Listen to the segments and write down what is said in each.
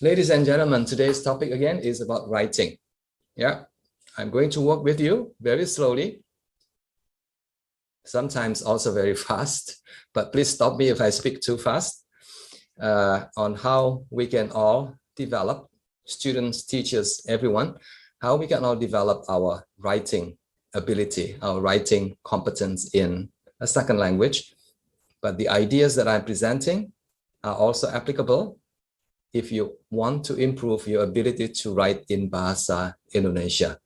Ladies and gentlemen, today's topic again is about writing. Yeah, I'm going to work with you very slowly, sometimes also very fast, but please stop me if I speak too fast, on how we can all develop, students, teachers, everyone, how we can all develop our writing ability, our writing competence in a second language. But the ideas that I'm presenting are also applicable if you want to improve your ability to write in Bahasa Indonesia.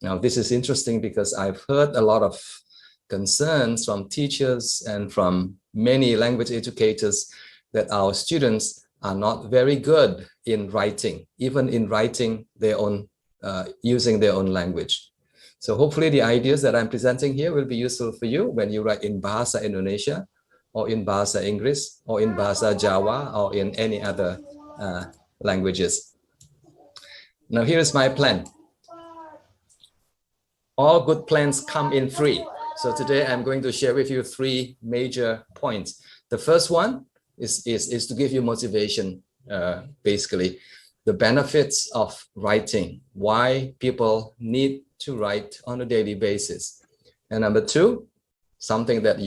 Now, this is interesting because I've heard a lot of concerns from teachers and from many language educators that our students are not very good in writing, even in writing their own, using their own language. So hopefully the ideas that I'm presenting here will be useful for you when you write in Bahasa Indonesia, or in Bahasa Inggris, or in Bahasa Jawa, or in any other languages. Now here's my plan. All good plans come in three. So today I'm going to share with you three major points. The first one is to give you motivation, basically. The benefits of writing, why people need to write on a daily basis. And number two, something that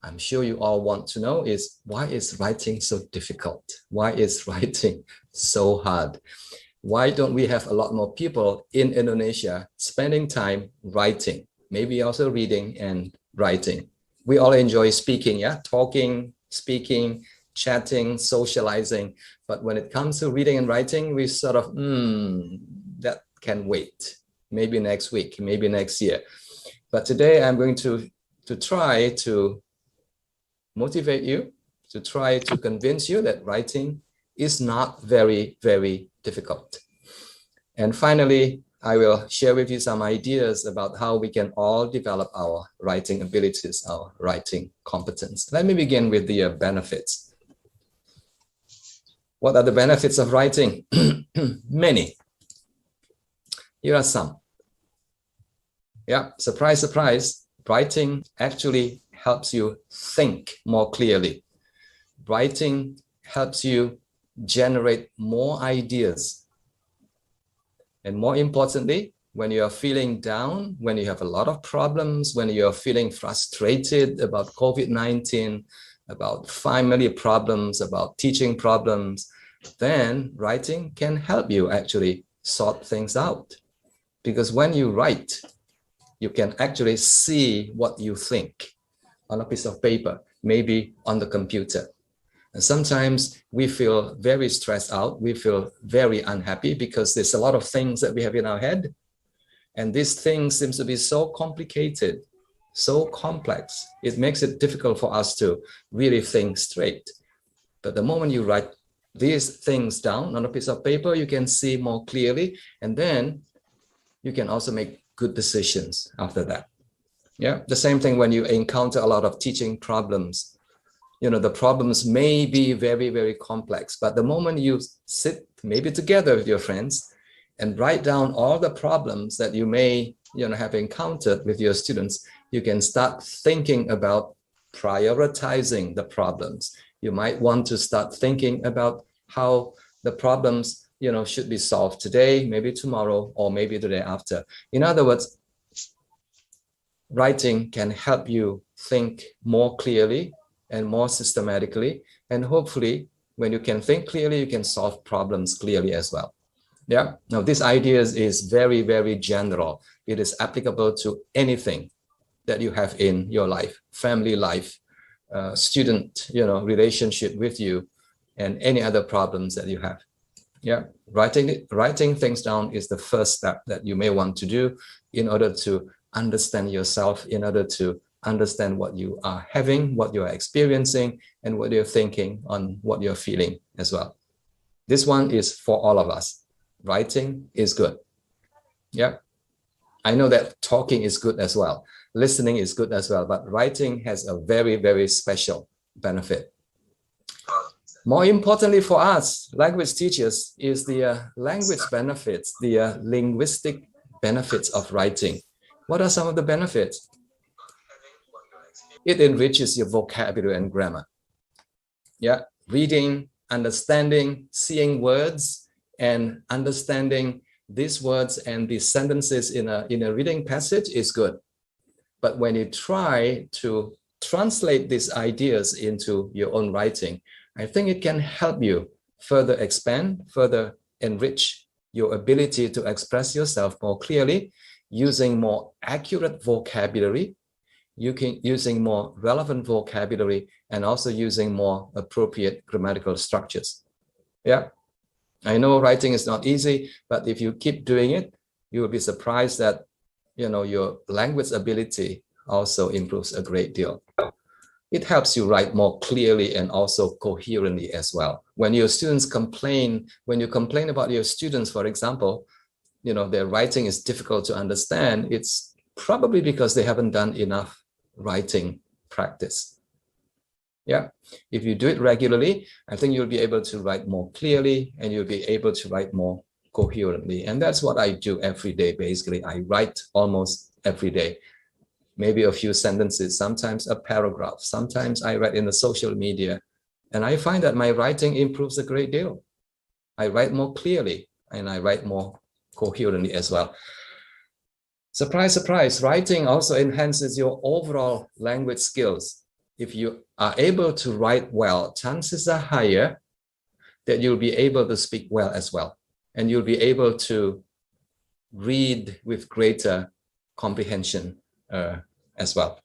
I'm sure you all want to know is, why is writing so difficult? Why is writing so hard? Why don't we have a lot more people in Indonesia spending time writing, maybe also reading and writing? We all enjoy speaking, yeah, talking, speaking, chatting, socializing. But when it comes to reading and writing, we sort of, that can wait. Maybe next week, maybe next year. But today I'm going to try to motivate you, to try to convince you that writing is not very, very difficult. And finally, I will share with you some ideas about how we can all develop our writing abilities, our writing competence. Let me begin with the benefits. What are the benefits of writing? Many. Here are some. Yeah, surprise, surprise. Writing actually helps you think more clearly. Writing helps you generate more ideas. And more importantly, when you are feeling down, when you have a lot of problems, when you are feeling frustrated about COVID-19, about family problems, about teaching problems, then writing can help you actually sort things out. Because when you write, you can actually see what you think on a piece of paper, maybe on the computer. And sometimes we feel very stressed out. We feel very unhappy because there's a lot of things that we have in our head. And these things seems to be so complicated, so complex. It makes it difficult for us to really think straight. But the moment you write these things down on a piece of paper, you can see more clearly. And then you can also make good decisions after that. Yeah, the same thing when you encounter a lot of teaching problems. You know, the problems may be very, very complex, but the moment you sit maybe together with your friends and write down all the problems that you may, have encountered with your students, you can start thinking about prioritizing the problems. You might want to start thinking about how the problems, should be solved today, maybe tomorrow, or maybe the day after. In other words, writing can help you think more clearly and more systematically. And hopefully, when you can think clearly, you can solve problems clearly as well. Yeah. Now, this idea is very, very general. It is applicable to anything that you have in your life, family life, student, relationship with you, and any other problems that you have. Yeah. Writing things down is the first step that you may want to do in order to understand yourself, in order to understand what you are having, what you are experiencing, and what you're thinking on what you're feeling as well. This one is for all of us. Writing is good. Yeah. I know that talking is good as well. Listening is good as well, but writing has a very, very special benefit. More importantly for us, language teachers, is the language benefits, the linguistic benefits of writing. What are some of the benefits? It enriches your vocabulary and grammar. Yeah, reading understanding, seeing words and understanding these words and these sentences in a reading passage is good. But when you try to translate these ideas into your own writing, I think it can help you further expand, further enrich your ability to express yourself more clearly, using more accurate vocabulary, using more relevant vocabulary, and also using more appropriate grammatical structures. Yeah, I know writing is not easy, but if you keep doing it, you will be surprised that, you know, your language ability also improves a great deal. It helps you write more clearly and also coherently as well. When your students complain, when you complain about your students, for example, you know, their writing is difficult to understand, it's probably because they haven't done enough writing practice. Yeah, if you do it regularly, I think you'll be able to write more clearly and you'll be able to write more coherently. And that's what I do every day, basically. I write almost every day. Maybe a few sentences, sometimes a paragraph, sometimes I write in the social media. And I find that my writing improves a great deal. I write more clearly and I write more coherently as well. Surprise, surprise, writing also enhances your overall language skills. If you are able to write well, chances are higher that you'll be able to speak well as well. And you'll be able to read with greater comprehension as well.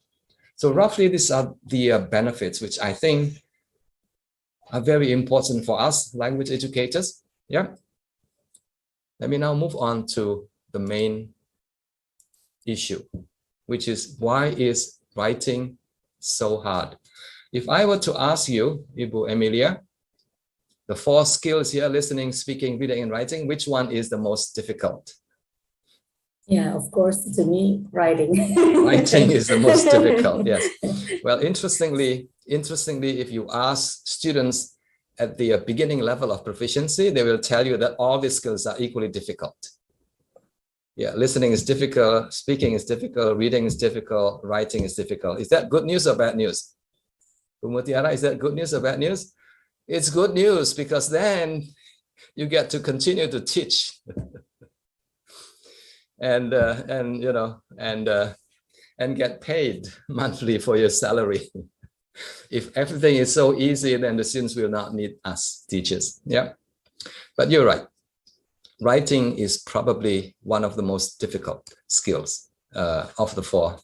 So roughly, these are the benefits, which I think are very important for us language educators. Yeah. Let me now move on to the main issue, which is why is writing so hard? If I were to ask you, Ibu Emilia, the 4 skills here, listening, speaking, reading, and writing, which one is the most difficult? Yeah, of course, to me, writing. Writing is the most difficult, yes. Well, interestingly, if you ask students at the beginning level of proficiency, they will tell you that all these skills are equally difficult. Yeah, listening is difficult, speaking is difficult, reading is difficult, writing is difficult. Is that good news or bad news? Mutiara, is that good news or bad news? It's good news, because then you get to continue to teach. and you know, and get paid monthly for your salary. If everything is so easy, then the students will not need us teachers. Yeah, but you're right. Writing is probably one of the most difficult skills of the 4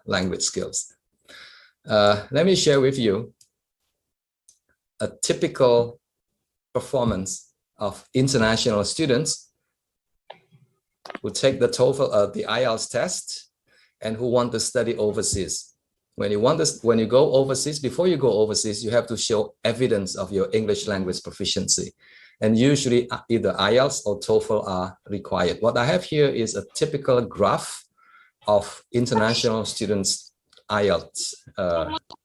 language skills. Let me share with you a typical performance of international students who take the TOEFL, the IELTS test, and who want to study overseas. When you go overseas, before you go overseas, you have to show evidence of your English language proficiency. And usually either IELTS or TOEFL are required. What I have here is a typical graph of international students' IELTS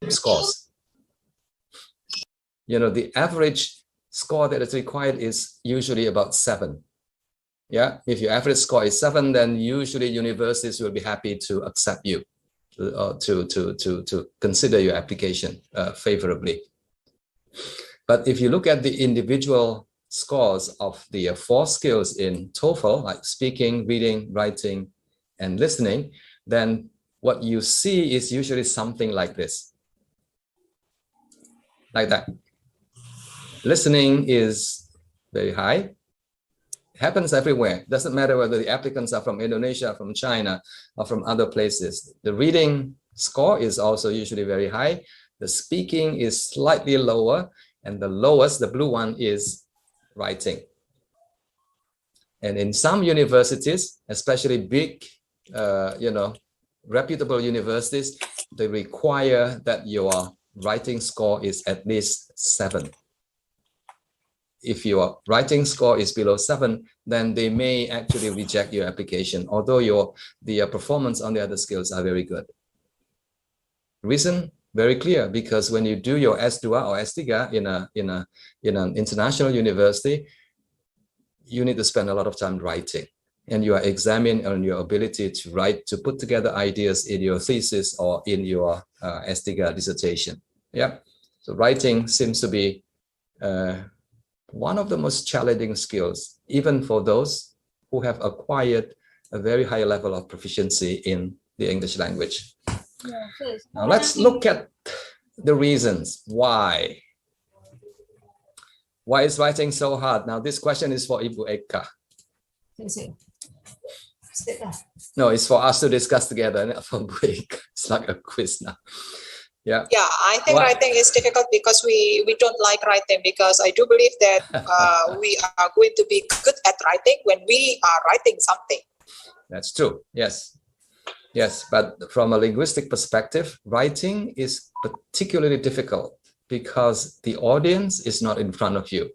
scores. You know, the average score that is required is usually about 7. Yeah, if your average score is 7, then usually universities will be happy to accept you, to consider your application favorably. But if you look at the individual scores of the 4 skills in TOEFL, like speaking, reading, writing, and listening, then what you see is usually something like this. Like that. Listening is very high. It happens everywhere. Doesn't matter whether the applicants are from Indonesia, from China, or from other places. The reading score is also usually very high. The speaking is slightly lower, and the lowest, the blue one, is writing. And in some universities, especially big, you know, reputable universities, they require that your writing score is at least 7. If your writing score is below 7, then they may actually reject your application, although the performance on the other skills are very good. Reason very clear, because when you do your S2 or S3 in an international university, you need to spend a lot of time writing, and you are examined on your ability to write, to put together ideas in your thesis or in your S3 dissertation. Yeah, so writing seems to be one of the most challenging skills, even for those who have acquired a very high level of proficiency in the English language. Now let's look at the reasons why. Why is writing so hard? Now this question is for Ibu Eka. No, it's for us to discuss together, not for Ibu Eka. It's like a quiz now. Yeah. Yeah, I think writing is difficult because we don't like writing, because I do believe that we are going to be good at writing when we are writing something. That's true. Yes. Yes, but from a linguistic perspective, writing is particularly difficult because the audience is not in front of you.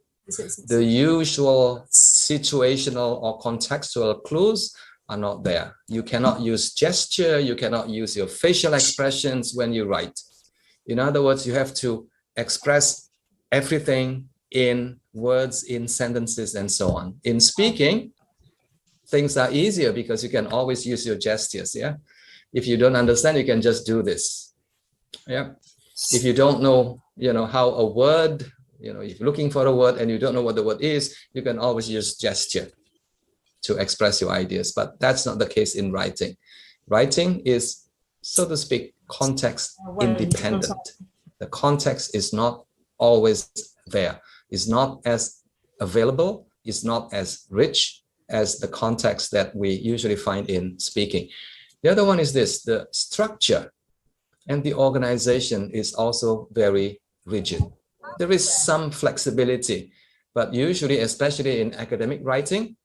The usual situational or contextual clues are not there. You cannot use gesture, you cannot use your facial expressions when you write. In other words, you have to express everything in words, in sentences, and so on. In speaking, things are easier because you can always use your gestures. Yeah. If you don't understand, you can just do this. Yeah. If you don't know, how a word, if you're looking for a word and you don't know what the word is, you can always use gesture to express your ideas. But that's not the case in writing. Writing is, so to speak, context independent. The context is not always there. It's not as available. It's not as rich as the context that we usually find in speaking. The other one is this: the structure and the organization is also very rigid. There is some flexibility, but usually, especially in academic writing,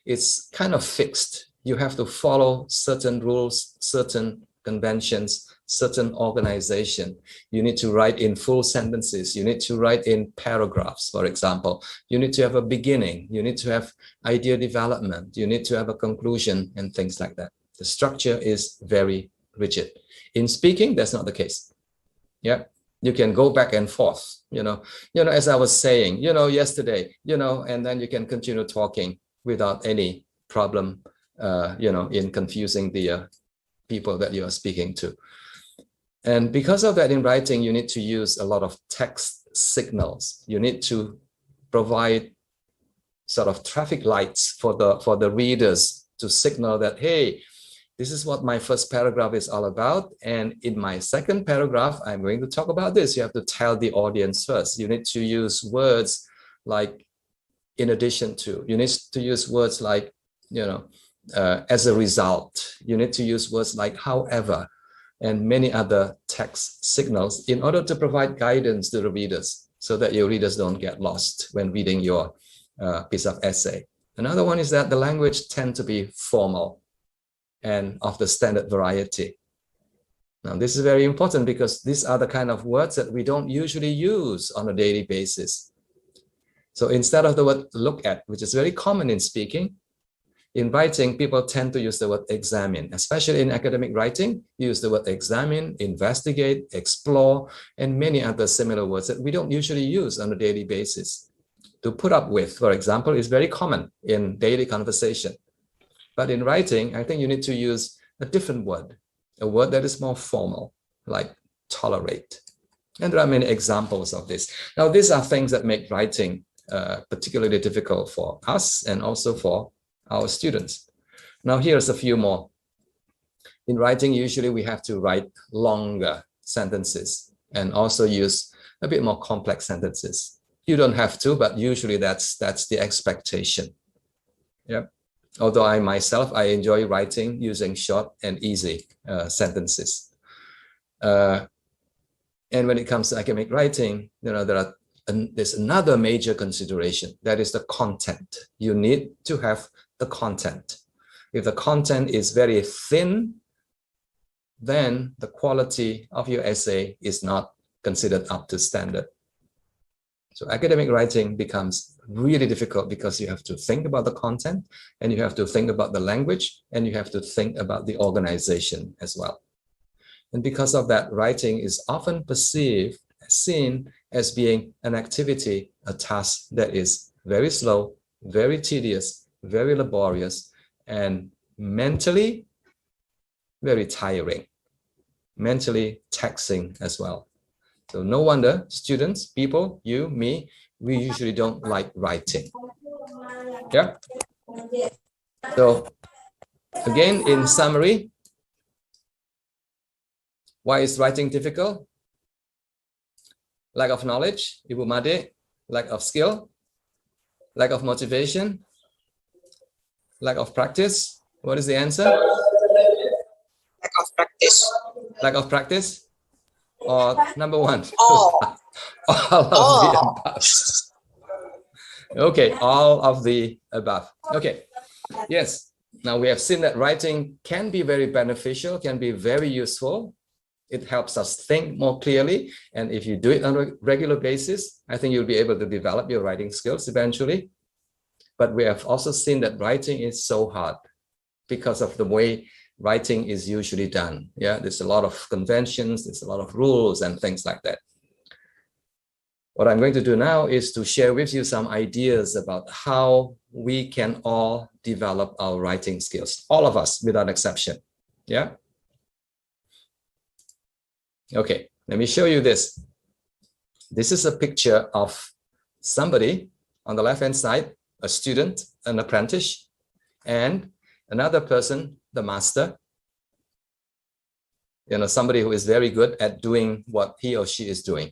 it's kind of fixed. You have to follow certain rules, certain conventions, certain organization. You need to write in full sentences. You need to write in paragraphs, for example. You need to have a beginning. You need to have idea development. You need to have a conclusion and things like that. The structure is very rigid. In speaking, that's not the case. Yeah, you can go back and forth, as I was saying, yesterday, and then you can continue talking without any problem, in confusing the people that you are speaking to. And because of that, in writing, you need to use a lot of text signals. You need to provide sort of traffic lights for the readers to signal that, hey, this is what my first paragraph is all about. And in my second paragraph, I'm going to talk about this. You have to tell the audience first. You need to use words like in addition to. You need to use words like, as a result. You need to use words like however, and many other text signals in order to provide guidance to the readers so that your readers don't get lost when reading your piece of essay. Another one is that the language tends to be formal and of the standard variety. Now, this is very important because these are the kind of words that we don't usually use on a daily basis. So instead of the word look at, which is very common in speaking, in writing, people tend to use the word examine, especially in academic writing. You use the word examine, investigate, explore, and many other similar words that we don't usually use on a daily basis. To put up with, for example, is very common in daily conversation. But in writing, I think you need to use a different word, a word that is more formal, like tolerate. And there are many examples of this. Now, these are things that make writing particularly difficult for us and also for our students. Now, here's a few more. In writing, usually we have to write longer sentences and also use a bit more complex sentences. You don't have to, but usually that's the expectation. Yeah. Although I myself enjoy writing using short and easy sentences. And when it comes to academic writing, there's another major consideration, that is the content. You need to have the content. If the content is very thin, then the quality of your essay is not considered up to standard. So academic writing becomes really difficult because you have to think about the content, and you have to think about the language, and you have to think about the organization as well. And because of that, writing is often seen as being an activity, a task that is very slow, very tedious, very laborious, and mentally very tiring, mentally taxing as well. So no wonder students, people, you, me, we usually don't like writing. Yeah. So again, in summary, why is writing difficult? Lack of knowledge, Ibu Made, lack of skill, lack of motivation, lack of practice. What is the answer? Lack of practice. Lack of practice? Or number one? All. All of the above. Okay, all of the above. Okay, yes. Now we have seen that writing can be very beneficial, can be very useful. It helps us think more clearly. And if you do it on a regular basis, I think you'll be able to develop your writing skills eventually. But we have also seen that writing is so hard because of the way writing is usually done. Yeah, there's a lot of conventions, there's a lot of rules and things like that. What I'm going to do now is to share with you some ideas about how we can all develop our writing skills, all of us without exception. Yeah. Okay, let me show you this. This is a picture of somebody on the left-hand side, a student, an apprentice, and another person, the master. You know, somebody who is very good at doing what he or she is doing.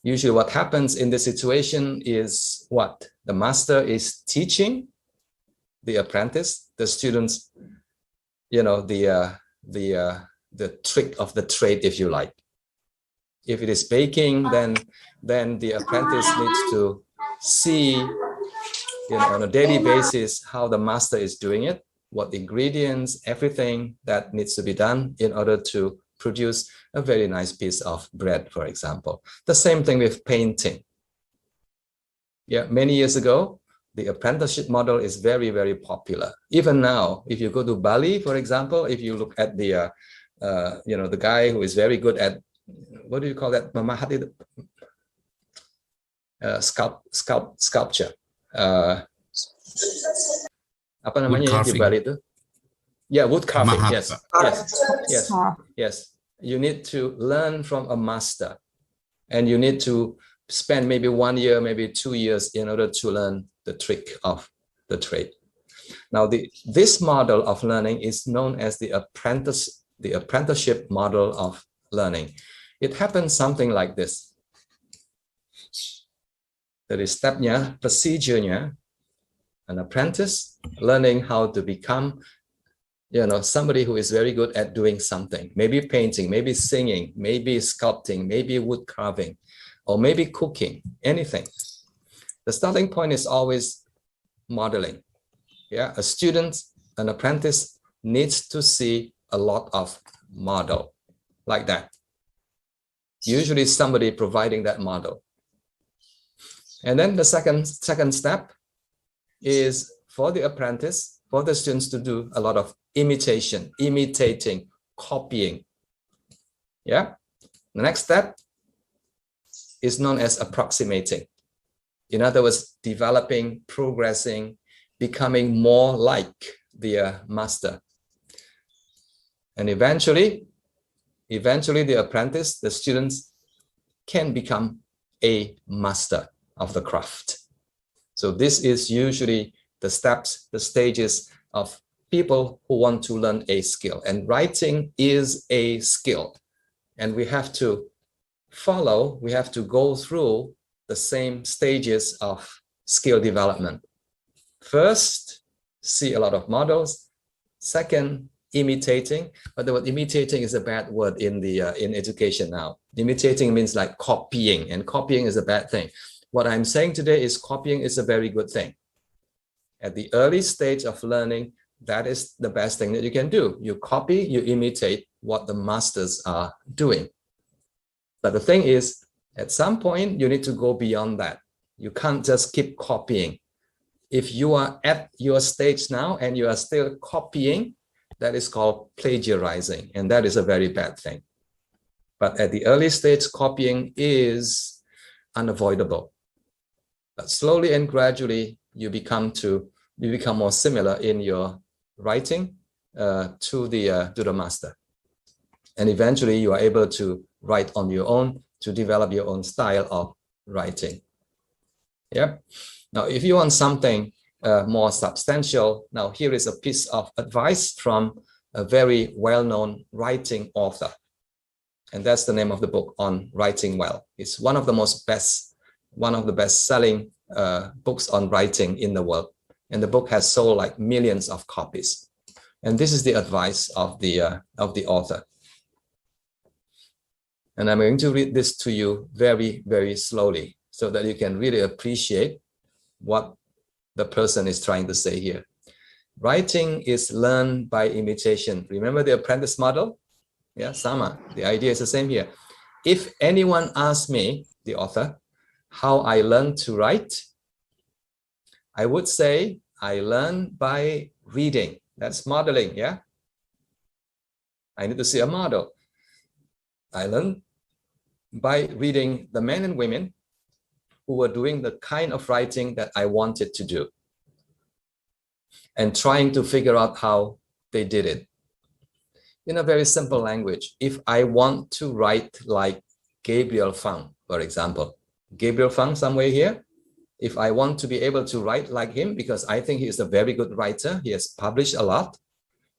Usually what happens in this situation is what? The master is teaching the apprentice, the students, you know, the trick of the trade, if you like. If it is baking, then the apprentice needs to see, you know, on a daily basis how the master is doing it, what ingredients, everything that needs to be done in order to produce a very nice piece of bread, for example. The same thing with painting. Yeah, many years ago, the apprenticeship model is very, very popular. Even now, if you go to Bali, for example, if you look at the you know, the guy who is very good at, what do you call that? Mamahati, sculpture. Apa namanya di Bali itu? Yeah, wood carving. Yes, yes, yes, yes. You need to learn from a master, and you need to spend maybe 1 year, maybe 2 years in order to learn the trick of the trade. Now, this model of learning is known as the apprenticeship model of learning. It happens something like this. Dari stepnya, procedurenya, an apprentice learning how to become, you know, somebody who is very good at doing something, maybe painting, maybe singing, maybe sculpting, maybe wood carving, or maybe cooking, anything. The starting point is always modeling. Yeah, a student, an apprentice needs to see a lot of model like that. Usually somebody providing that model. And then the second step is for the apprentice, for the students to do a lot of imitation, imitating, copying. Yeah. The next step is known as approximating. In other words, developing, progressing, becoming more like the master. And eventually the apprentice, the students can become a master of the craft. So this is usually the steps, the stages of people who want to learn a skill. And writing is a skill. And we have to follow, we have to go through the same stages of skill development. First, see a lot of models. Second, imitating. But the word imitating is a bad word in education now. Imitating means like copying, and copying is a bad thing. What I'm saying today is copying is a very good thing. At the early stage of learning, that is the best thing that you can do. You copy, you imitate what the masters are doing. But the thing is, at some point, you need to go beyond that. You can't just keep copying. If you are at your stage now and you are still copying, that is called plagiarizing, and that is a very bad thing. But at the early stage, copying is unavoidable. But slowly and gradually, you become more similar in your writing to the master. And eventually, you are able to write on your own, to develop your own style of writing. Yeah. Now, if you want something more substantial, now here is a piece of advice from a very well-known writing author. And that's the name of the book, On Writing Well. It's one of the best-selling books on writing in the world. And the book has sold like millions of copies. And this is the advice of the author. And I'm going to read this to you very, very slowly so that you can really appreciate what the person is trying to say here. Writing is learned by imitation. Remember the apprentice model? Yeah, sama. The idea is the same here. If anyone asks me, the author, how I learned to write, I would say I learn by reading. That's modeling, yeah? I need to see a model. I learned by reading the men and women who were doing the kind of writing that I wanted to do and trying to figure out how they did it. In a very simple language, if I want to write like Gabriel Fang, for example, Gabriel Fang somewhere here, if I want to be able to write like him, because I think he is a very good writer, he has published a lot,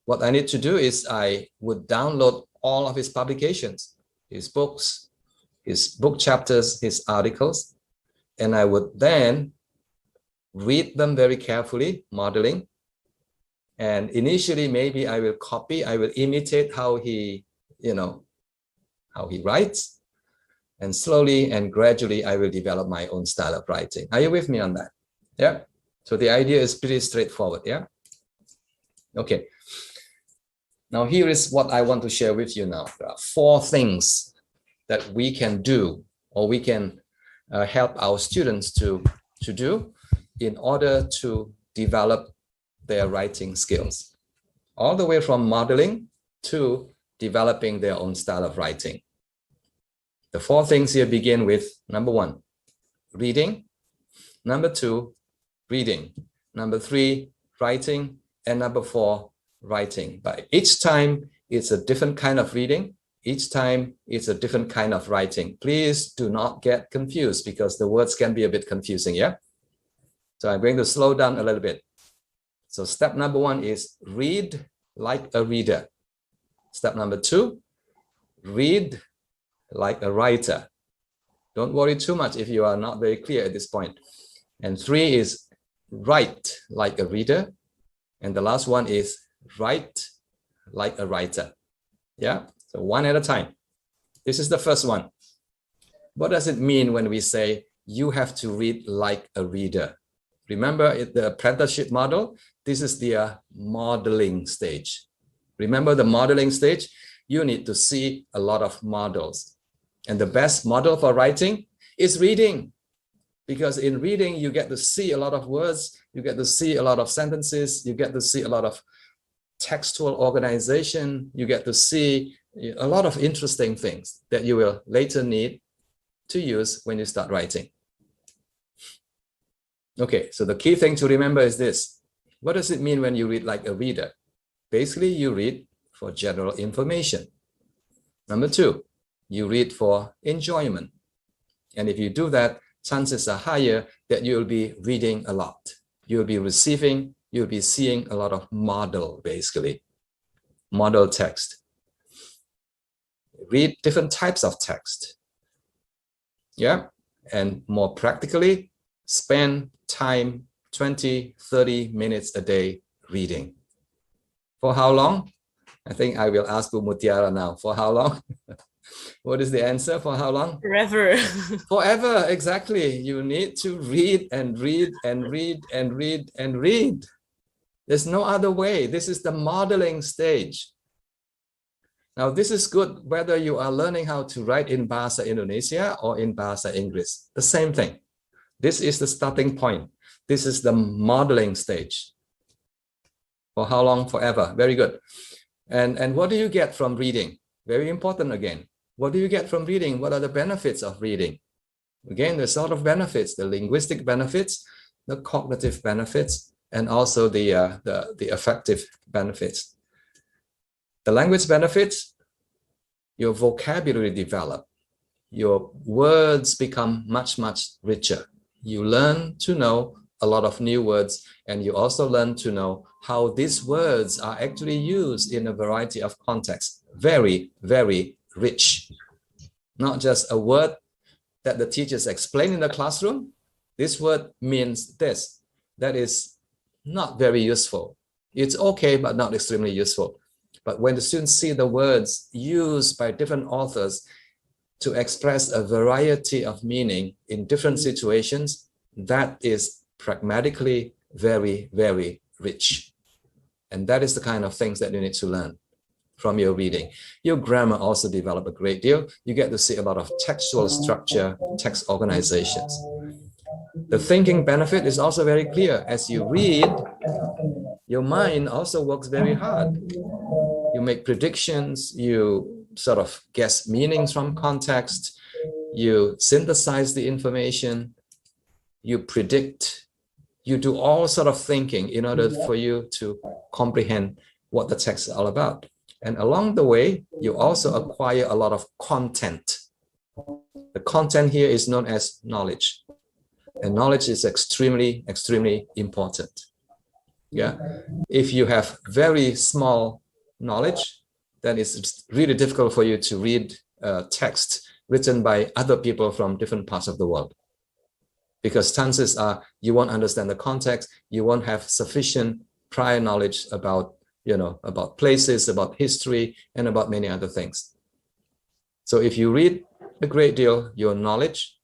what I need to do is I would download all of his publications, his books, his book chapters, his articles, and I would then read them very carefully, modeling. And initially, maybe I will copy, I will imitate how he, how he writes. And slowly and gradually, I will develop my own style of writing. Are you with me on that? Yeah. So the idea is pretty straightforward. Yeah. Okay. Now, here is what I want to share with you now. There are 4 things that we can do, or we can help our students to do in order to develop their writing skills, all the way from modeling to developing their own style of writing. The 4 things here begin with, number 1, reading, number 2, reading, number 3, writing, and number 4, writing. But each time it's a different kind of reading. Each time it's a different kind of writing. Please do not get confused because the words can be a bit confusing, yeah? So I'm going to slow down a little bit. So step number 1 is read like a reader. Step number 2, read like a writer. Don't worry too much if you are not very clear at this point. And 3 is write like a reader. And the last one is write like a writer. Yeah, so one at a time. This is the first one. What does it mean when we say you have to read like a reader? Remember the apprenticeship model? This is the modeling stage. Remember the modeling stage? You need to see a lot of models. And the best model for writing is reading. Because in reading, you get to see a lot of words, you get to see a lot of sentences, you get to see a lot of textual organization, you get to see a lot of interesting things that you will later need to use when you start writing. Okay, so the key thing to remember is this. What does it mean when you read like a reader? Basically, you read for general information. Number 2, you read for enjoyment. And if you do that, chances are higher that you'll be reading a lot. You'll be receiving, you'll be seeing a lot of model, basically, model text. Read different types of text. Yeah, and more practically, spend time 20, 30 minutes a day reading. For how long? I think I will ask Bu Mutiara now. For how long? What is the answer? For how long? Forever. Forever, exactly. You need to read and read and read and read and read. There's no other way. This is the modeling stage. Now, this is good whether you are learning how to write in Bahasa Indonesia or in Bahasa Inggris. The same thing. This is the starting point. This is the modeling stage. For how long? Forever. Very good. And what do you get from reading? Very important again. What do you get from reading? What are the benefits of reading? Again, there's a lot of benefits, the linguistic benefits, the cognitive benefits, and also the affective benefits. The language benefits, your vocabulary develop. your words become much, much richer. You learn to know a lot of new words, and you also learn to know how these words are actually used in a variety of contexts. Very, very rich. Not just a word that the teachers explain in the classroom. This word means this. That is not very useful. It's okay, but not extremely useful. But when the students see the words used by different authors to express a variety of meaning in different situations, that is pragmatically very, very rich. And that is the kind of things that you need to learn from your reading. Your grammar also develop a great deal. You get to see a lot of textual structure, text organizations. The thinking benefit is also very clear. As you read, your mind also works very hard. You make predictions, you sort of guess meanings from context, you synthesize the information, you predict, you do all sort of thinking in order for you to comprehend what the text is all about. And along the way, you also acquire a lot of content. The content here is known as knowledge. And knowledge is extremely, extremely important. Yeah. If you have very small knowledge, then it's really difficult for you to read text written by other people from different parts of the world. Because chances are you won't understand the context, you won't have sufficient prior knowledge about, about places, about history, and about many other things. So if you read a great deal, your knowledge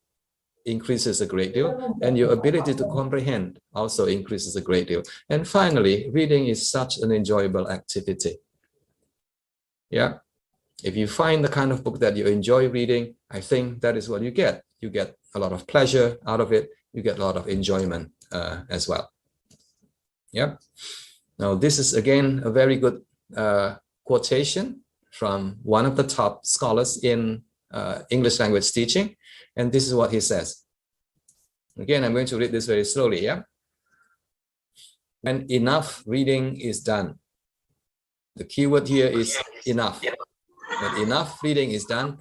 increases a great deal, and your ability to comprehend also increases a great deal. And finally, reading is such an enjoyable activity. Yeah. If you find the kind of book that you enjoy reading, I think that is what you get. You get a lot of pleasure out of it. You get a lot of enjoyment as well. Yeah. Now, this is again a very good quotation from one of the top scholars in English language teaching. And this is what he says. Again, I'm going to read this very slowly. Yeah. When enough reading is done. The key word here is enough. When enough reading is done,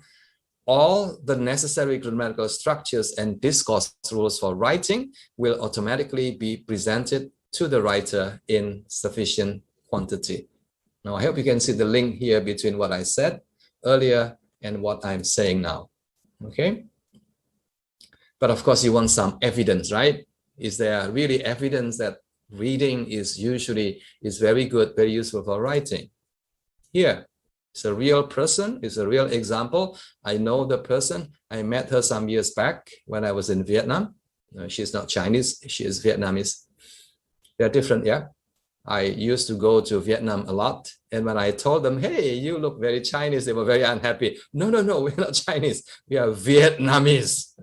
all the necessary grammatical structures and discourse rules for writing will automatically be presented to the writer in sufficient quantity. Now, I hope you can see the link here between what I said earlier and what I'm saying now. Okay? But of course, you want some evidence, right? Is there really evidence that reading is very good, very useful for writing? Here, it's a real person, it's a real example. I know the person. I met her some years back when I was in Vietnam. She's not Chinese, she is Vietnamese. They're different, yeah? I used to go to Vietnam a lot. And when I told them, hey, you look very Chinese, they were very unhappy. No, we're not Chinese, we are Vietnamese.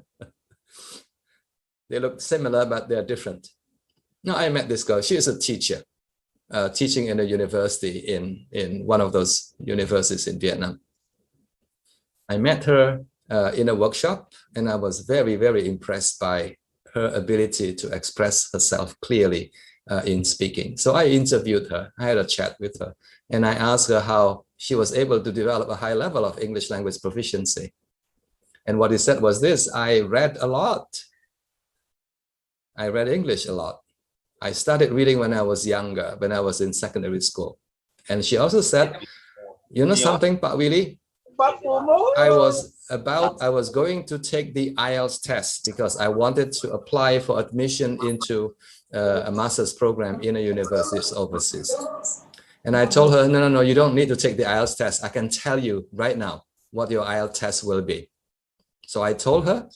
They look similar, but they're different. Now, I met this girl, she is a teacher. Teaching in a university in one of those universities in Vietnam. I met her in a workshop, and I was very, very impressed by her ability to express herself clearly in speaking. So I interviewed her, I had a chat with her, and I asked her how she was able to develop a high level of English language proficiency. And what he said was this: I read a lot. I read English a lot. I started reading when I was younger, when I was in secondary school. And she also said, you know something, Pak Willy? I was going to take the IELTS test because I wanted to apply for admission into a master's program in a university overseas. And I told her, no, you don't need to take the IELTS test. I can tell you right now what your IELTS test will be. So I told her,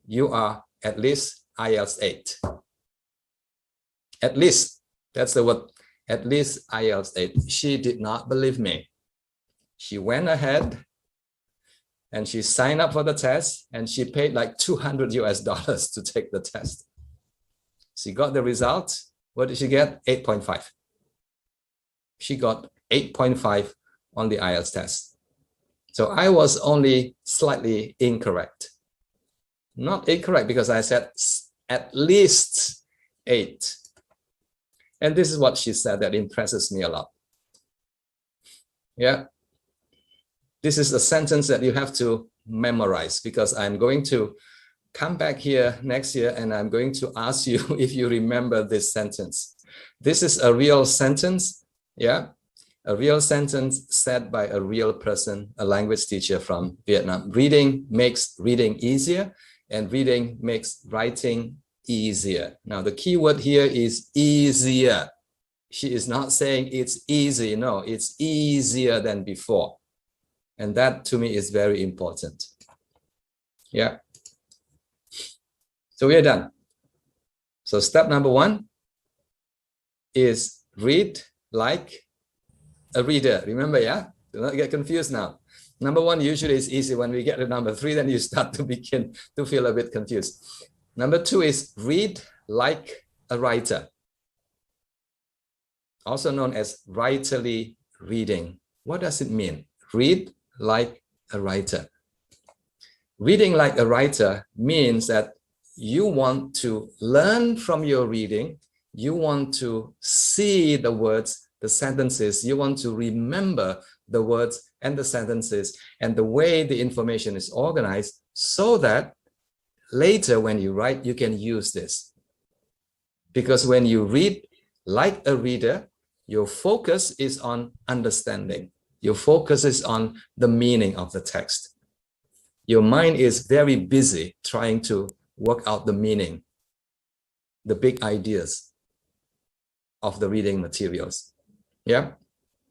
you are at least IELTS 8. At least, that's the word, at least IELTS 8. She did not believe me. She went ahead and she signed up for the test, and she paid like $200 to take the test. She got the result. What did she get? 8.5. She got 8.5 on the IELTS test. So I was only slightly incorrect. Not incorrect because I said at least 8. And this is what she said that impresses me a lot. Yeah. This is a sentence that you have to memorize, because I'm going to come back here next year and I'm going to ask you if you remember this sentence. This is a real sentence, yeah? A real sentence said by a real person, a language teacher from Vietnam. Reading makes reading easier, and reading makes writing easier. Now, the key word here is easier. She is not saying it's easy. No, it's easier than before. And that to me is very important. Yeah. So we are done. So step number 1 is read like a reader. Remember, yeah? Do not get confused now. Number 1 usually is easy. When we get to number 3, then you start to begin to feel a bit confused. Number 2 is read like a writer, also known as writerly reading. What does it mean? Read like a writer. Reading like a writer means that you want to learn from your reading. You want to see the words, the sentences. You want to remember the words and the sentences and the way the information is organized, so that later when you write, you can use this. Because when you read like a reader, your focus is on understanding. Your focus is on the meaning of the text. Your mind is very busy trying to work out the meaning, the big ideas of the reading materials. Yeah.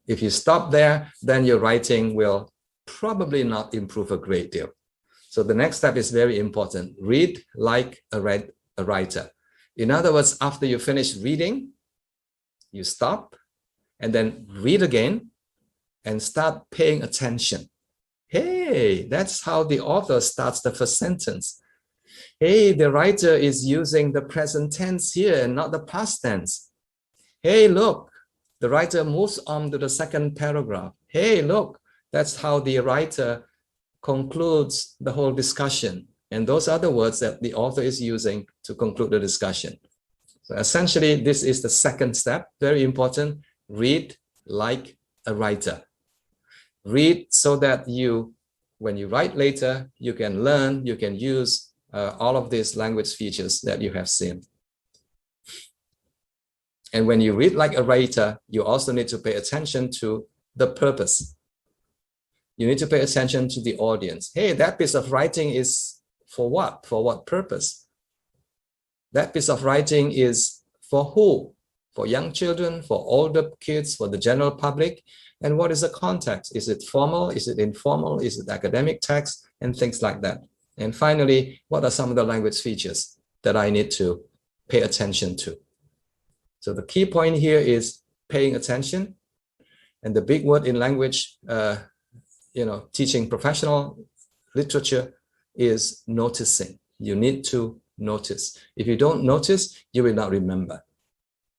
If you stop there, then your writing will probably not improve a great deal. So the next step is very important. Read like a writer. In other words, after you finish reading, you stop and then read again and start paying attention. Hey, that's how the author starts the first sentence. Hey, the writer is using the present tense here and not the past tense. Hey, look, the writer moves on to the second paragraph. Hey, look, that's how the writer concludes the whole discussion. And those are the words that the author is using to conclude the discussion. So essentially, this is the second step, very important. Read like a writer. Read so that you, when you write later, you can learn, you can use all of these language features that you have seen. And when you read like a writer, you also need to pay attention to the purpose. You need to pay attention to the audience. Hey, that piece of writing is for what? For what purpose? That piece of writing is for who? For young children, for older kids, for the general public? And what is the context? Is it formal? Is it informal? Is it academic text? And things like that. And finally, what are some of the language features that I need to pay attention to? So the key point here is paying attention. And the big word in language, teaching professional literature is noticing. You need to notice. If you don't notice, you will not remember.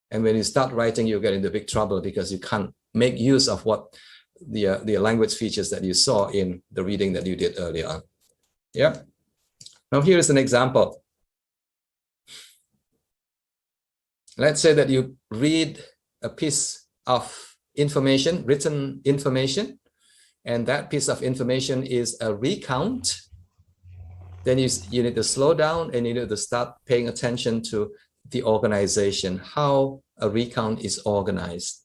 And when you start writing, you get into big trouble because you can't make use of what the language features that you saw in the reading that you did earlier on. Yeah. Now here is an example. Let's say that you read a piece of information, written information, and that piece of information is a recount. Then you need to slow down and you need to start paying attention to the organization, how a recount is organized.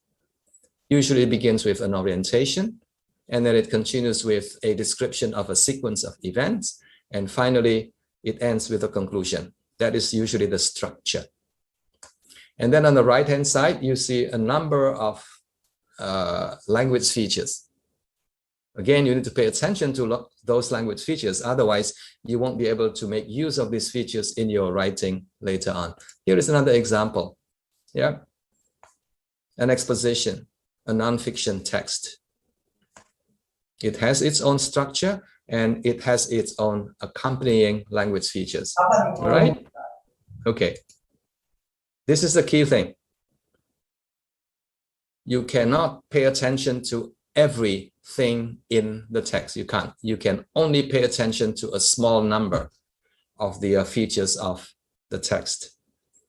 Usually it begins with an orientation, and then it continues with a description of a sequence of events, and finally it ends with a conclusion. That is usually the structure. And then on the right-hand side, you see a number of language features. Again, you need to pay attention to those language features. Otherwise, you won't be able to make use of these features in your writing later on. Here is another example. Yeah. An exposition, a nonfiction text. It has its own structure and it has its own accompanying language features. All right? Okay. This is the key thing. You cannot pay attention to everything in the text. You can't. You can only pay attention to a small number of the features of the text.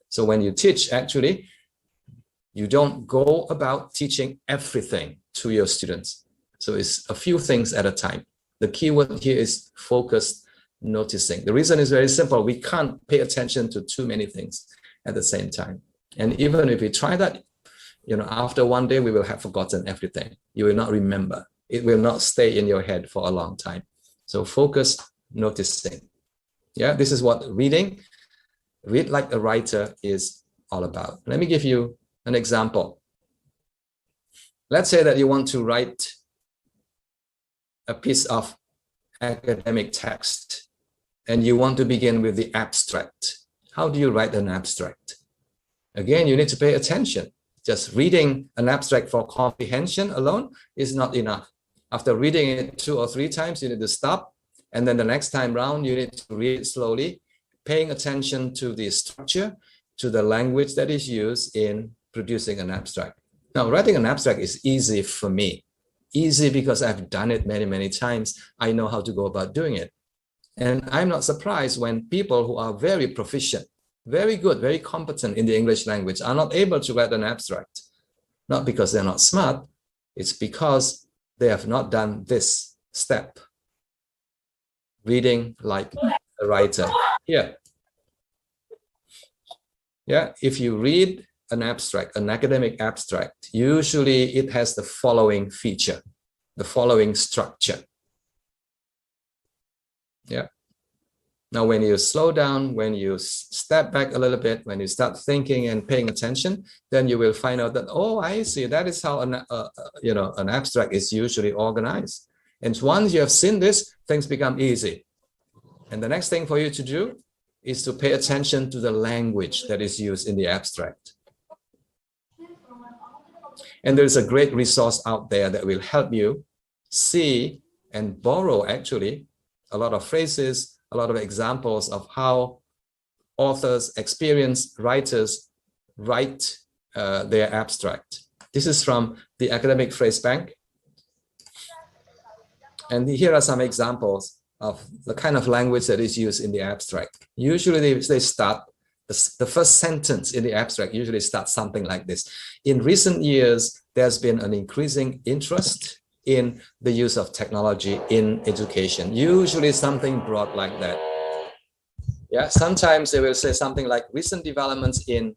So when you teach, actually, you don't go about teaching everything to your students. So it's a few things at a time. The key word here is focused noticing. The reason is very simple. We can't pay attention to too many things at the same time. And even if we try that, after one day, we will have forgotten everything. You will not remember. It will not stay in your head for a long time. So focused noticing. Yeah, this is what read like a writer is all about. Let me give you an example. Let's say that you want to write a piece of academic text and you want to begin with the abstract. How do you write an abstract? Again, you need to pay attention. Just reading an abstract for comprehension alone is not enough. After reading it 2 or 3 times, you need to stop. And then the next time round, you need to read it slowly, paying attention to the structure, to the language that is used in producing an abstract. Now, writing an abstract is easy for me. Easy because I've done it many, many times. I know how to go about doing it. And I'm not surprised when people who are very proficient, very good, very competent in the English language are not able to write an abstract. Not because they're not smart, it's because they have not done this step. Reading like a writer. Here. Yeah, if you read an abstract, an academic abstract, usually it has the following feature, the following structure. Yeah. Now, when you slow down, when you step back a little bit, when you start thinking and paying attention, then you will find out that, oh, I see, that is how an abstract is usually organized. And once you have seen this, things become easy. And the next thing for you to do is to pay attention to the language that is used in the abstract. And there's a great resource out there that will help you see and borrow actually a lot of phrases, a lot of examples of how authors, experienced writers write their abstract. This is from the Academic Phrase Bank. And here are some examples of the kind of language that is used in the abstract. Usually they start, the first sentence in the abstract usually starts something like this. In recent years, there's been an increasing interest in the use of technology in education. Usually something broad like that. Yeah, sometimes they will say something like recent developments in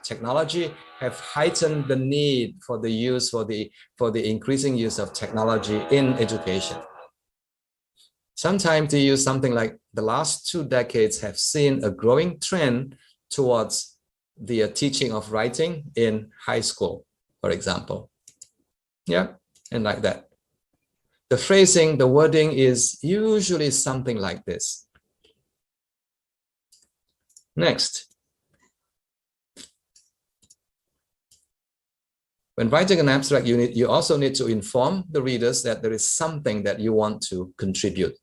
technology have heightened the need for the use for the increasing use of technology in education. Sometimes they use something like the last 2 decades have seen a growing trend towards the teaching of writing in high school, for example. Yeah, and like that. The phrasing, the wording is usually something like this. Next. When writing an abstract, you also need to inform the readers that there is something that you want to contribute.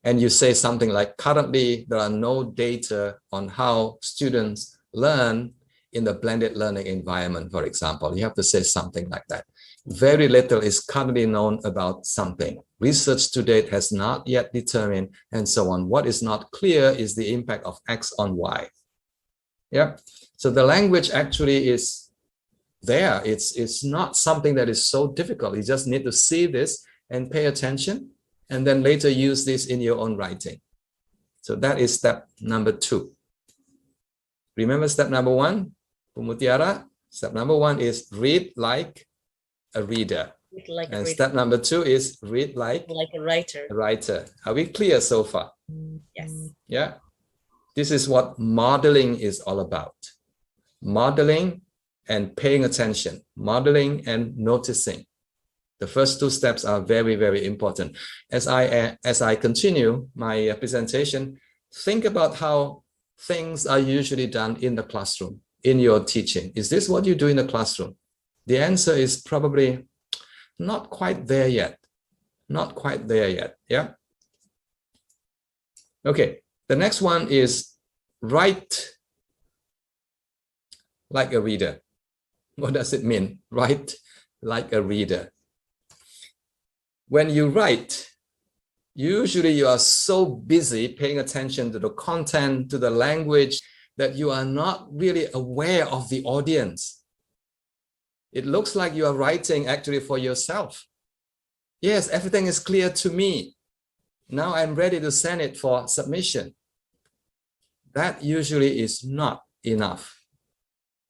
And you say something like, currently, there are no data on how students learn in the blended learning environment, for example. You have to say something like that. Very little is currently known about something. Research to date has not yet determined, and so on. What is not clear is the impact of X on Y. Yeah. So the language actually is there. It's not something that is so difficult. You just need to see this and pay attention, and then later use this in your own writing. So that is step number 2. Remember step number 1, Pumutiara? Step number 1 is read like a reader. And step number 2 is read like a writer. A writer. Are we clear so far? Yes. Yeah. This is what modeling is all about. Modeling and paying attention. Modeling and noticing. The first 2 steps are very, very important. As I continue my presentation, think about how things are usually done in the classroom, in your teaching. Is this what you do in the classroom? The answer is probably not quite there yet. Not quite there yet. Yeah. Okay. The next one is write like a reader. What does it mean? Write like a reader. When you write, usually you are so busy paying attention to the content, to the language, that you are not really aware of the audience. It looks like you are writing actually for yourself. Yes, everything is clear to me. Now I'm ready to send it for submission. That usually is not enough.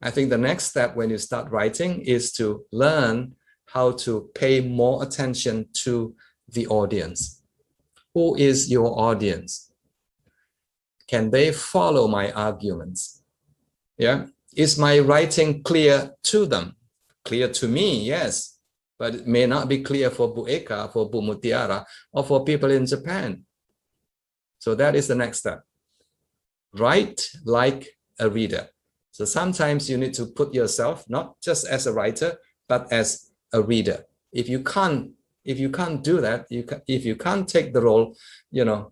I think the next step when you start writing is to learn how to pay more attention to the audience. Who is your audience? Can they follow my arguments? Yeah. Is my writing clear to them? Clear to me, yes. But it may not be clear for Bu Eka, for Bu Mutiara, or for people in Japan. So that is the next step. Write like a reader. So sometimes you need to put yourself not just as a writer, but as a reader. If you can't do that, if you can't take the role,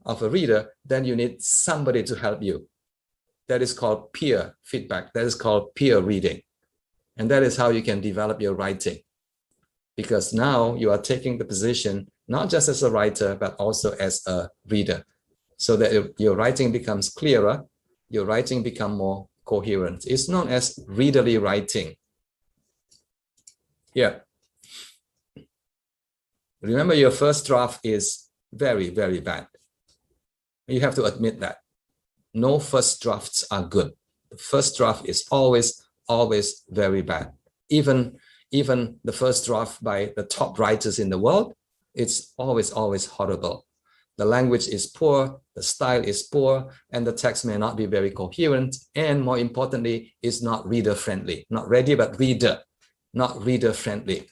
of a reader, then you need somebody to help you. That is called peer feedback. That is called peer reading. And that is how you can develop your writing. Because now you are taking the position, not just as a writer, but also as a reader. So that your writing becomes clearer, your writing becomes more coherent. It's known as readerly writing. Yeah. Remember, your first draft is very, very bad. You have to admit that. No first drafts are good. The first draft is always very bad. Even the first draft by the top writers in the world, it's always horrible. The language is poor, the style is poor, and the text may not be very coherent, and more importantly, is not reader-friendly. Not ready, but reader, not reader-friendly.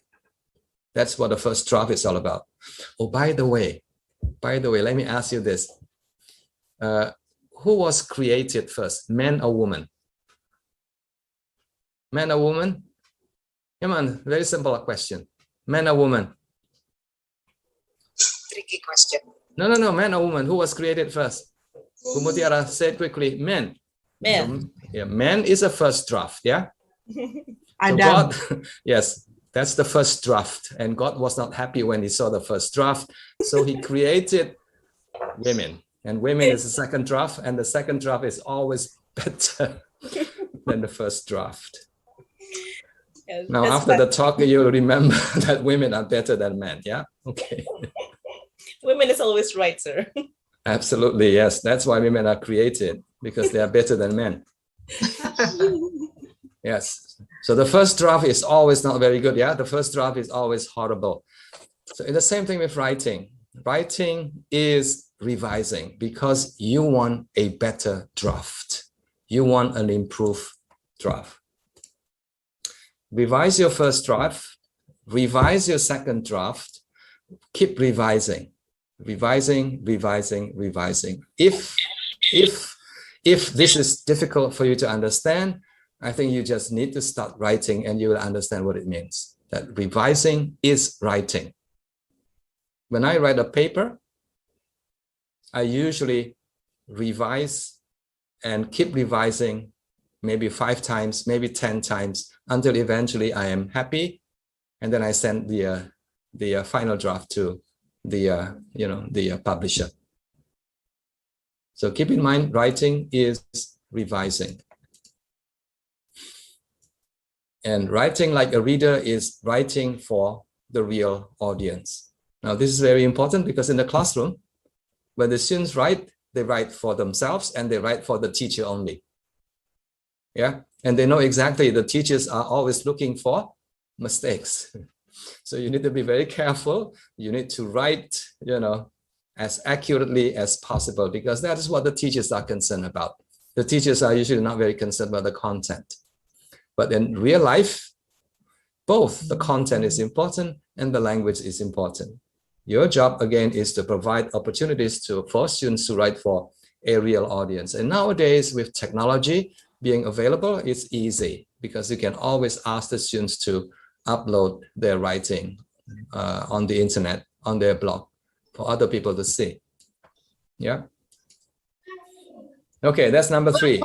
That's what the first draft is all about. Oh, by the way, let me ask you this. Who was created first, man or woman? Man or woman? Come on, very simple question. Man or woman? Tricky question. No, man or woman? Who was created first? Kumutiara, say it quickly. Man. Man. So, yeah, man is a first draft, yeah? Adam. So God, yes, that's the first draft. And God was not happy when he saw the first draft. So he created women. And women is the second draft. And the second draft is always better than the first draft. Yes, Now, after the talk, you'll remember that women are better than men, yeah? Okay. Women is always right, sir. Absolutely, yes. That's why women are created, because they are better than men. Yes. So the first draft is always not very good, yeah? The first draft is always horrible. So it's the same thing with writing. Writing is revising because you want a better draft. You want an improved draft. Revise your first draft, revise your second draft, keep revising. Revising. If this is difficult for you to understand, I think you just need to start writing and you will understand what it means. That revising is writing. When I write a paper, I usually revise and keep revising maybe 5 times, maybe 10 times until eventually I am happy. And then I send the final draft to the publisher. So keep in mind, writing is revising. And writing like a reader is writing for the real audience. Now, this is very important because in the classroom, when the students write, they write for themselves and they write for the teacher only. Yeah, and they know exactly the teachers are always looking for mistakes. So you need to be very careful. You need to write, as accurately as possible because that is what the teachers are concerned about. The teachers are usually not very concerned about the content. But in real life, both the content is important and the language is important. Your job, again, is to provide opportunities for students to write for a real audience. And nowadays, with technology being available, it's easy because you can always ask the students to upload their writing on the internet, on their blog, for other people to see. Yeah. Okay, that's number 3.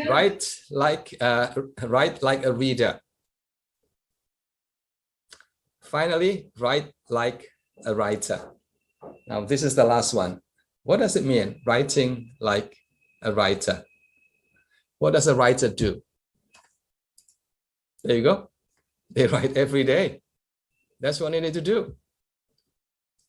Write like a reader. Finally, write like a writer. Now, this is the last one. What does it mean, writing like a writer? What does a writer do? There you go. They write every day. That's what they need to do.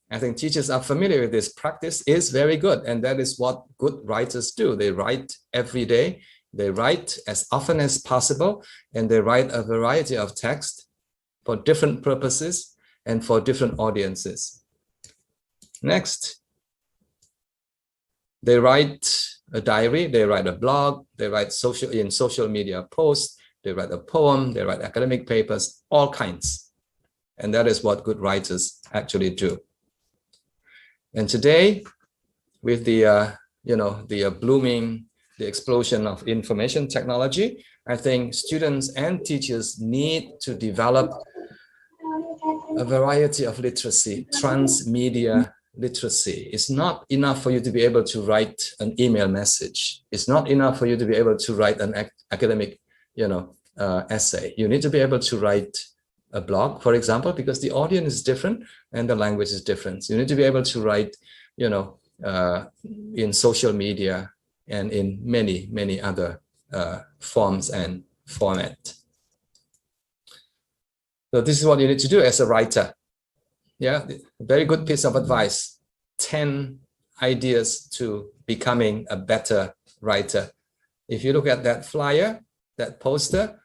I think teachers are familiar with this. Practice is very good, and that is what good writers do. They write every day. They write as often as possible, and they write a variety of text for different purposes and for different audiences. Next, they write a diary, they write a blog, they write social media posts, they write a poem, they write academic papers, all kinds. And that is what good writers actually do. And today, with the explosion of information technology, I think students and teachers need to develop a variety of literacy, transmedia literacy. It's not enough for you to be able to write an email message. It's not enough for you to be able to write an academic, essay. You need to be able to write a blog, for example, because the audience is different and the language is different. So you need to be able to write, in social media and in many, many other forms and format. So this is what you need to do as a writer. Yeah, very good piece of advice. 10 ideas to becoming a better writer. If you look at that flyer, that poster,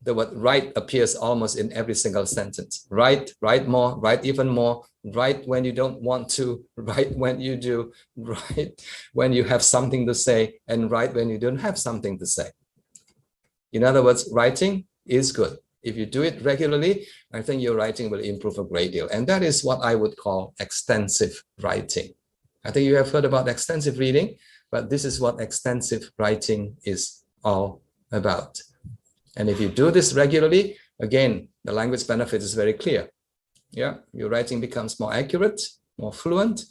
the word write appears almost in every single sentence. Write, write more, write even more, write when you don't want to, write when you do, write when you have something to say, and write when you don't have something to say. In other words, writing is good. If you do it regularly, I think your writing will improve a great deal. And that is what I would call extensive writing. I think you have heard about extensive reading, but this is what extensive writing is all about. And if you do this regularly, again, the language benefit is very clear. Yeah, your writing becomes more accurate, more fluent.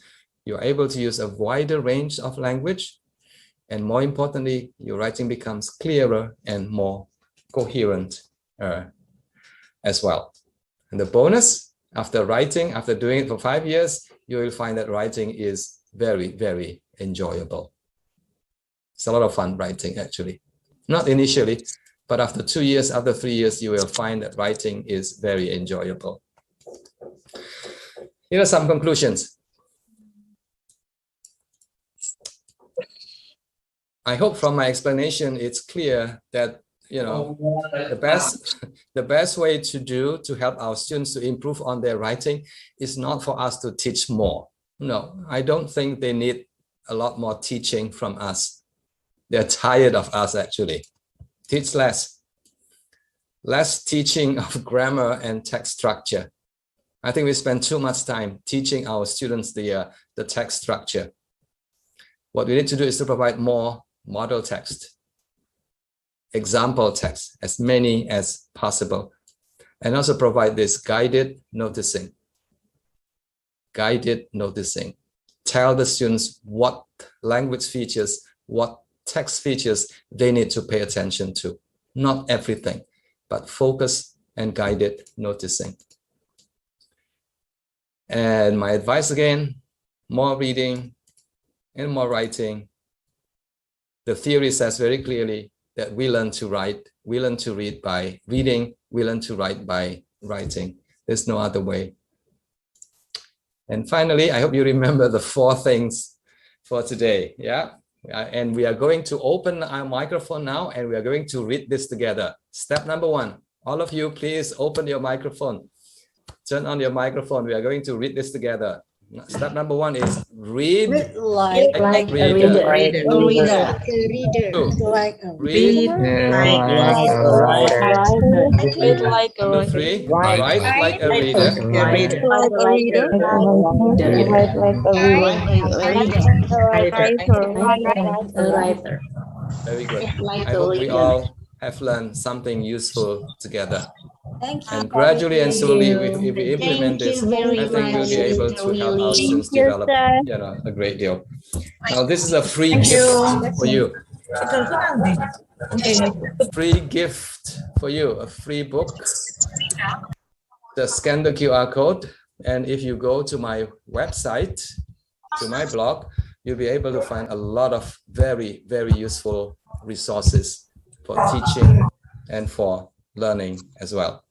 You're able to use a wider range of language. And more importantly, your writing becomes clearer and more coherent as well. And the bonus, after doing it for 5 years, you will find that writing is very, very enjoyable. It's a lot of fun writing, actually. Not initially, but after 2 years, after 3 years, you will find that writing is very enjoyable. Here are some conclusions. I hope from my explanation, it's clear that the best way to help our students to improve on their writing is not for us to teach more. No, I don't think they need a lot more teaching from us. They're tired of us, actually. Teach less. Less teaching of grammar and text structure. I think we spend too much time teaching our students the text structure. What we need to do is to provide more model text, example text, as many as possible, and also provide this guided noticing. Guided noticing. Tell the students what language features, what text features they need to pay attention to. Not everything, but focus and guided noticing. And my advice again, more reading and more writing. The theory says very clearly that we learn to write, we learn to read by reading, we learn to write by writing. There's no other way. And finally, I hope you remember the 4 things for today. Yeah. And we are going to open our microphone now, and we are going to read this together. Step number 1, all of you, please open your microphone. Turn on your microphone. We are going to read this together. Step number 1 is read like a reader. Like a reader. Read Like a writer. Read like a Number 3, write like a reader. Write like a reader. Write like a writer. Very good. I hope we all have learned something useful together. Thank you. And gradually and slowly, if we implement this, I think we'll be able to help our students develop, a great deal. Now, this is a free gift for you. Free gift for you, a free book. Just scan the QR code, and if you go to my website, to my blog, you'll be able to find a lot of very, very useful resources for teaching and for learning as well.